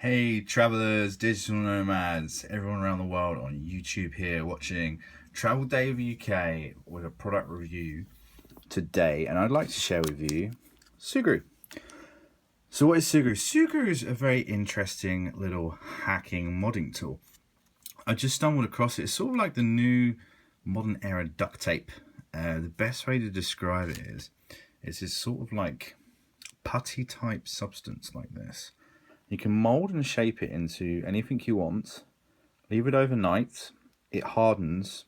Hey travelers, digital nomads, everyone around the world on YouTube here watching Travel Day of the UK with a product review today, and I'd like to share with you Sugru. So what is Sugru? Sugru is a very interesting little hacking modding tool. I just stumbled across it. It's sort of like the new modern era duct tape. The best way to describe it is it's this sort of like putty type substance like this. You can mold and shape it into anything you want, leave it overnight, it hardens,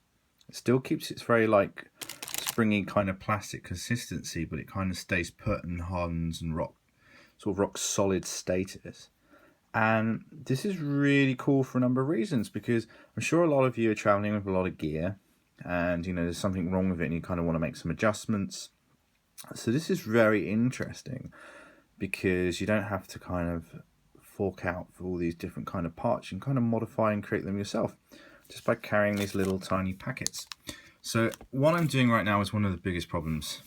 it still keeps its very like springy kind of plastic consistency, but it kind of stays put and hardens and rock solid status. And this is really cool for a number of reasons, because I'm sure a lot of you are traveling with a lot of gear and there's something wrong with it and you kind of want to make some adjustments. So this is very interesting because you don't have to kind of fork out for all these different kind of parts. You can kind of modify and create them yourself just by carrying these little tiny packets. So what I'm doing right now is one of the biggest problems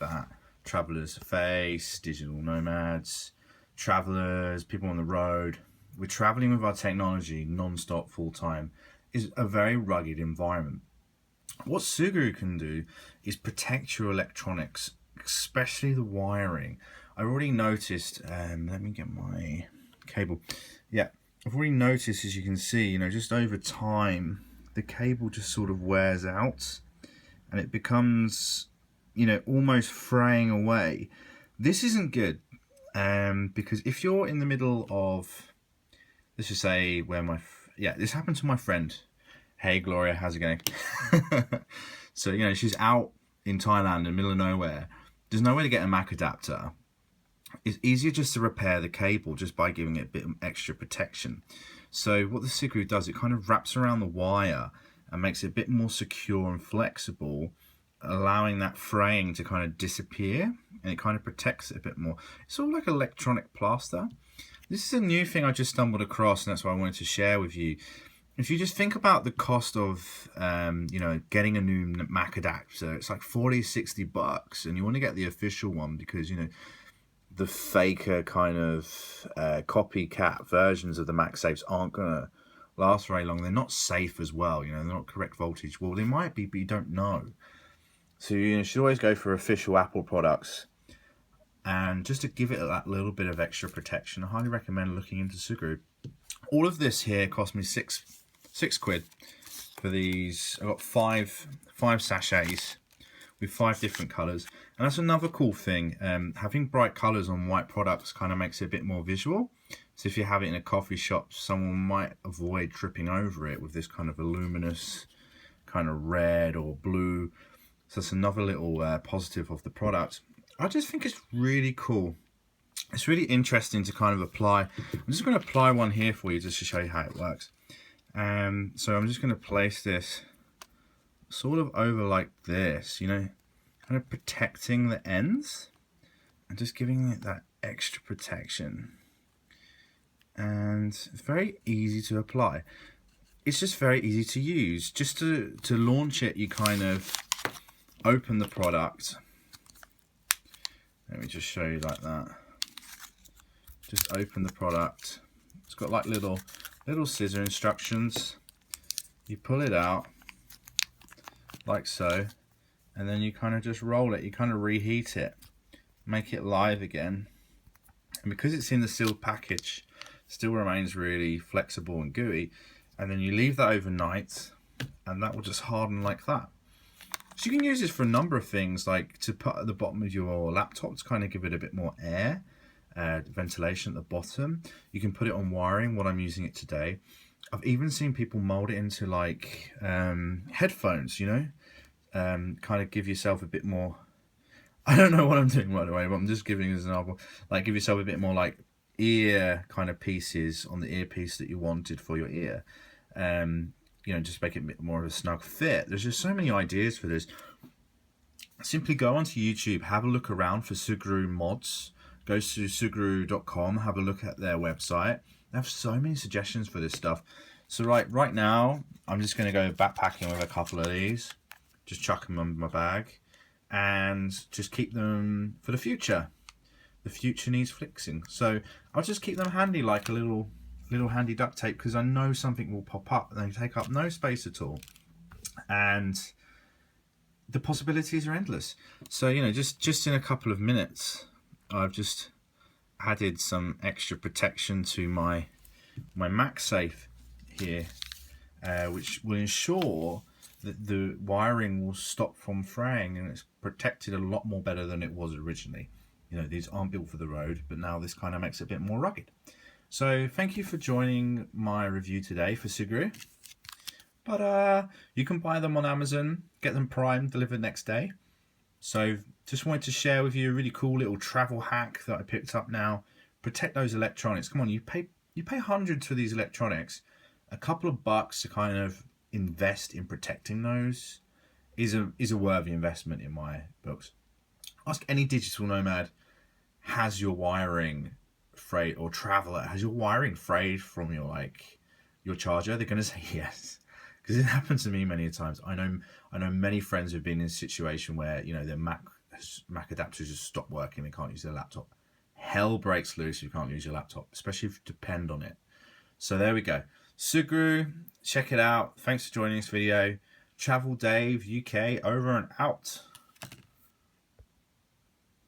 that travelers face, digital nomads, travelers, people on the road. We're traveling with our technology non-stop, full-time, is a very rugged environment. What Sugru can do is protect your electronics, especially the wiring. I already noticed, let me get my cable. Yeah, I've already noticed, as you can see, just over time, the cable just sort of wears out and it becomes, almost fraying away. This isn't good, because if you're in the middle of, let's just say this happened to my friend. Hey Gloria, how's it going? So, she's out in Thailand in the middle of nowhere. There's no way to get a Mac adapter. It's easier just to repair the cable just by giving it a bit of extra protection. So what the Sugru does, it kind of wraps around the wire and makes it a bit more secure and flexible, allowing that fraying to kind of disappear, and it kind of protects it a bit more. It's sort of like electronic plaster. This is a new thing I just stumbled across, and that's why I wanted to share with you. If you just think about the cost of getting a new Mac adapter, it's like 40-60 bucks, and you want to get the official one because the faker kind of copycat versions of the MagSafes aren't going to last very long. They're not safe as well, they're not correct voltage. Well, they might be, but you don't know. So you should always go for official Apple products. And just to give it that little bit of extra protection, I highly recommend looking into Sugru. All of this here cost me six quid for these. I got five sachets with 5 different colors, and that's another cool thing. Having bright colors on white products kind of makes it a bit more visual. So if you have it in a coffee shop, someone might avoid tripping over it with this kind of luminous kind of red or blue. So that's another little positive of the product. I just think it's really cool. It's really interesting to kind of apply. I'm just going to apply one here for you just to show you how it works. So I'm just going to place this sort of over like this, kind of protecting the ends and just giving it that extra protection. And it's very easy to apply. It's just very easy to use. Just to launch it, you kind of open the product. Let me just show you like that. Just open the product. It's got like little scissor instructions. You pull it out like so, and then you kind of just roll it. You kind of reheat it, make it live again, and because it's in the sealed package, it still remains really flexible and gooey. And then you leave that overnight, and that will just harden like that. So you can use this for a number of things, like to put at the bottom of your laptop to kind of give it a bit more air, ventilation at the bottom. You can put it on wiring, what I'm using it today. I've even seen people mold it into like headphones, kind of give yourself a bit more, I don't know what I'm doing by the way, but I'm just giving an example, like give yourself a bit more like ear kind of pieces on the earpiece that you wanted for your ear. Just make it a bit more of a snug fit. There's just so many ideas for this. Simply go onto YouTube, have a look around for Sugru mods. Go to sugru.com, have a look at their website. They have so many suggestions for this stuff. So right now, I'm just going to go backpacking with a couple of these. Just chuck them in my bag and just keep them for the future. The future needs fixing. So I'll just keep them handy like a little little handy duct tape because I know something will pop up and they take up no space at all, and the possibilities are endless. So just in a couple of minutes I've just added some extra protection to my MagSafe here, which will ensure that the wiring will stop from fraying, and it's protected a lot more better than it was originally. These aren't built for the road, but now this kind of makes it a bit more rugged. So thank you for joining my review today for Sugru. But you can buy them on Amazon, get them primed, delivered next day. So just wanted to share with you a really cool little travel hack that I picked up now. Protect those electronics. Come on, you pay hundreds for these electronics. A couple of bucks to kind of invest in protecting those is a worthy investment in my books. Ask any digital nomad, has your wiring frayed, or traveler, has your wiring frayed from your charger? They're going to say yes, because it happens to me many times. I know many friends who've been in a situation where their Mac adapters just stop working, they can't use their laptop. Hell breaks loose if you can't use your laptop, especially if you depend on it. So there we go. Sugru, check it out. Thanks for joining this video. Travel Dave UK, over and out.